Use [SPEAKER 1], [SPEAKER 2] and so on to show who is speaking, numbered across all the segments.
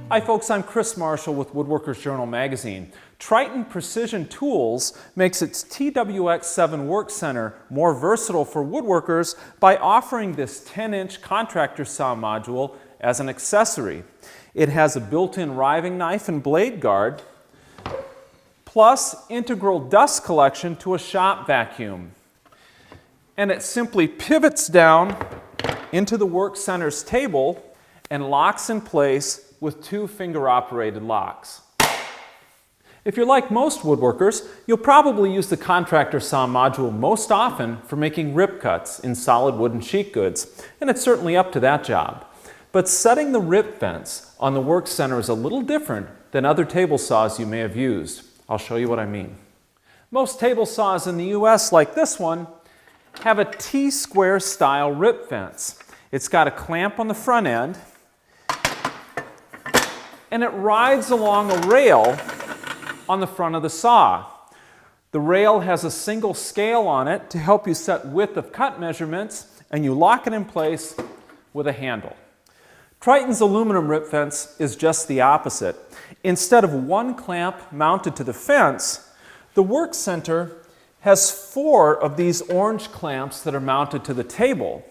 [SPEAKER 1] Hi folks, I'm Chris Marshall with Woodworkers Journal magazine. Triton Precision Tools makes its TWX7 Workcentre more versatile for woodworkers by offering this 10-inch contractor saw module as an accessory. It has a built-in riving knife and blade guard, plus integral dust collection to a shop vacuum. And it simply pivots down into the Workcentre's table and locks in place with two finger-operated locks. If you're like most woodworkers, you'll probably use the contractor saw module most often for making rip cuts in solid wood and sheet goods, and it's certainly up to that job. But setting the rip fence on the Workcentre is a little different than other table saws you may have used. I'll show you what I mean. Most table saws in the US, like this one, have a T-square style rip fence. It's got a clamp on the front end, and it rides along a rail on the front of the saw. The rail has a single scale on it to help you set width of cut measurements, and you lock it in place with a handle. Triton's aluminum rip fence is just the opposite. Instead of one clamp mounted to the fence, the Workcentre has 4 of these orange clamps that are mounted to the table.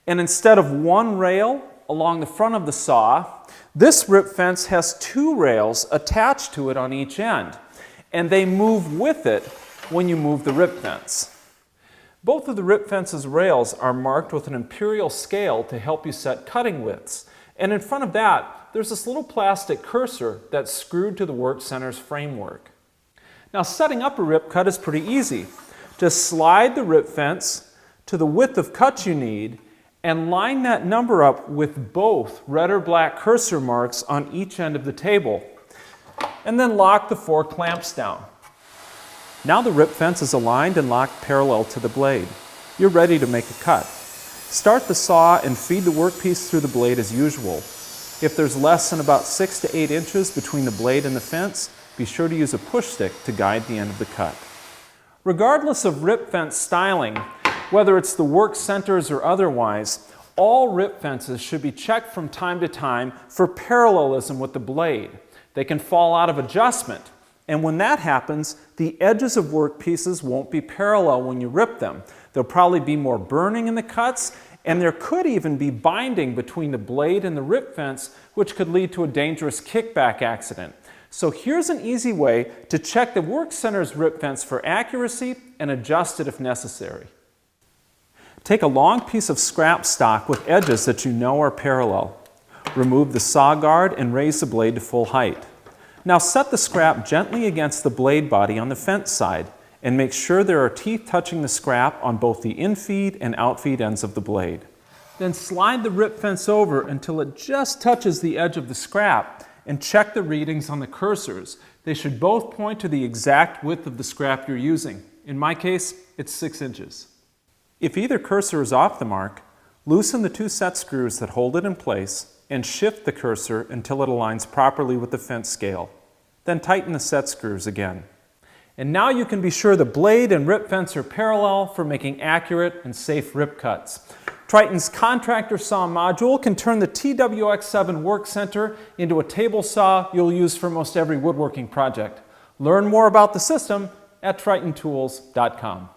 [SPEAKER 1] And instead of one rail along the front of the saw, this rip fence has 2 rails attached to it on each end, and they move with it when you move the rip fence. Both of the rip fence's rails are marked with an imperial scale to help you set cutting widths, and in front of that, there's this little plastic cursor that's screwed to the Workcentre's framework. Now, setting up a rip cut is pretty easy. Just slide the rip fence to the width of cut you need and line that number up with both red or black cursor marks on each end of the table, and then lock the 4 clamps down. Now the rip fence is aligned and locked parallel to the blade. You're ready to make a cut. Start the saw and feed the workpiece through the blade as usual. If there's less than about 6 to 8 inches between the blade and the fence, be sure to use a push stick to guide the end of the cut. Regardless of rip fence styling, whether it's the Workcentre's or otherwise, all rip fences should be checked from time to time for parallelism with the blade. They can fall out of adjustment, and when that happens, the edges of workpieces won't be parallel when you rip them. There'll probably be more burning in the cuts, and there could even be binding between the blade and the rip fence, which could lead to a dangerous kickback accident. So here's an easy way to check the Workcentre's rip fence for accuracy and adjust it if necessary. Take a long piece of scrap stock with edges that you know are parallel. Remove the saw guard and raise the blade to full height. Now set the scrap gently against the blade body on the fence side and make sure there are teeth touching the scrap on both the infeed and outfeed ends of the blade. Then slide the rip fence over until it just touches the edge of the scrap and check the readings on the cursors. They should both point to the exact width of the scrap you're using. In my case, it's 6 inches. If either cursor is off the mark, loosen the 2 set screws that hold it in place and shift the cursor until it aligns properly with the fence scale. Then tighten the set screws again. And now you can be sure the blade and rip fence are parallel for making accurate and safe rip cuts. Triton's contractor saw module can turn the TWX7 Workcentre into a table saw you'll use for most every woodworking project. Learn more about the system at tritontools.com.